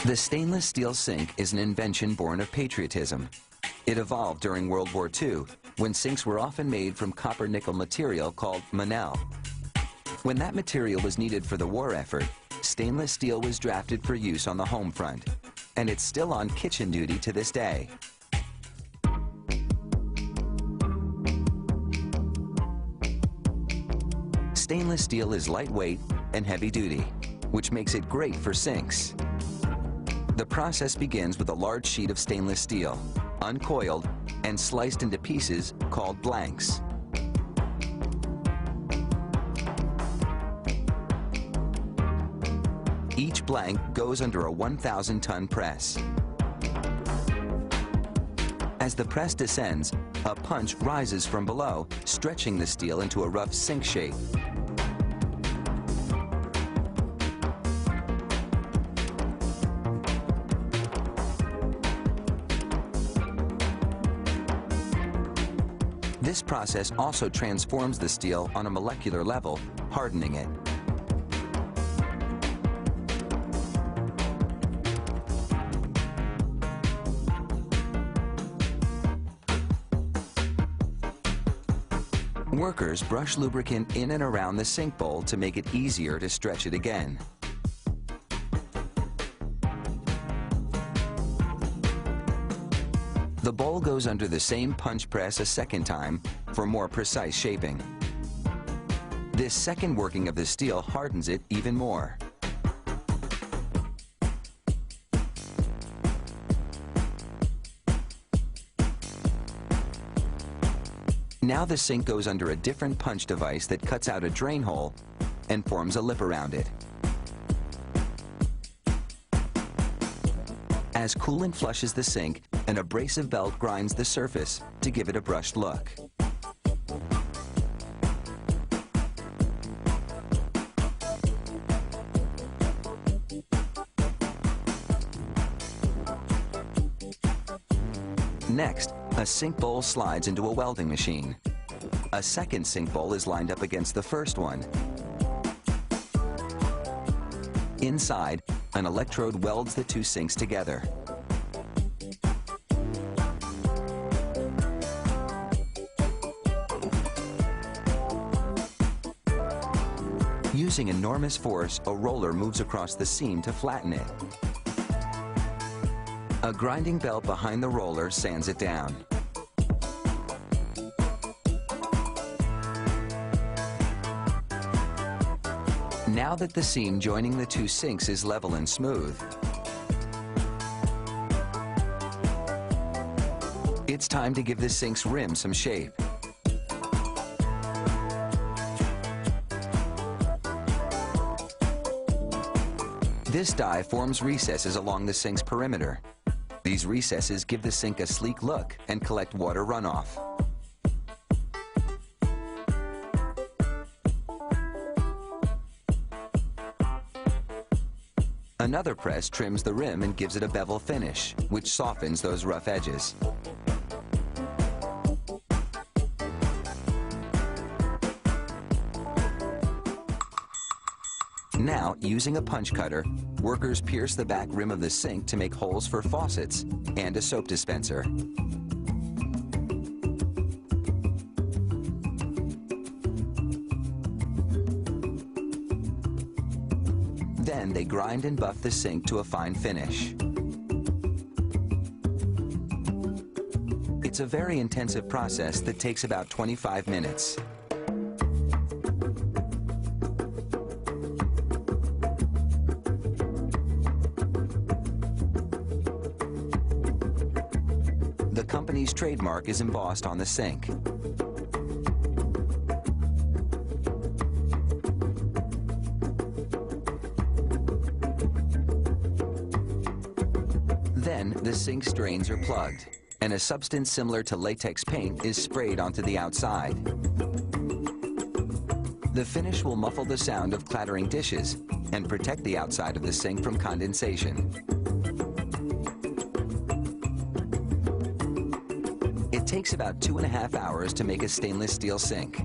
The stainless steel sink is an invention born of patriotism. It evolved during World War II, when sinks were often made from copper-nickel material called Monel. When that material was needed for the war effort, stainless steel was drafted for use on the home front, and it's still on kitchen duty to this day. Stainless steel is lightweight and heavy-duty, which makes it great for sinks. The process begins with a large sheet of stainless steel, uncoiled and sliced into pieces called blanks. Each blank goes under a 1,000-ton press. As the press descends, a punch rises from below, stretching the steel into a rough sink shape. This process also transforms the steel on a molecular level, hardening it. Workers brush lubricant in and around the sink bowl to make it easier to stretch it again. The bowl goes under the same punch press a second time for more precise shaping. This second working of the steel hardens it even more. Now the sink goes under a different punch device that cuts out a drain hole and forms a lip around it. As coolant flushes the sink, an abrasive belt grinds the surface to give it a brushed look. Next, a sink bowl slides into a welding machine. A second sink bowl is lined up against the first one. Inside, an electrode welds the two sinks together. Using enormous force, a roller moves across the seam to flatten it. A grinding belt behind the roller sands it down. Now that the seam joining the two sinks is level and smooth, it's time to give the sink's rim some shape. This die forms recesses along the sink's perimeter. These recesses give the sink a sleek look and collect water runoff. Another press trims the rim and gives it a bevel finish, which softens those rough edges. Now, using a punch cutter, workers pierce the back rim of the sink to make holes for faucets and a soap dispenser. Then they grind and buff the sink to a fine finish. It's a very intensive process that takes about 25 minutes. The company's trademark is embossed on the sink. Then, the sink's drains are plugged, and a substance similar to latex paint is sprayed onto the outside. The finish will muffle the sound of clattering dishes and protect the outside of the sink from condensation. It takes about 2.5 hours to make a stainless steel sink,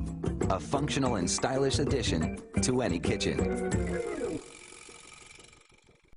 a functional and stylish addition to any kitchen.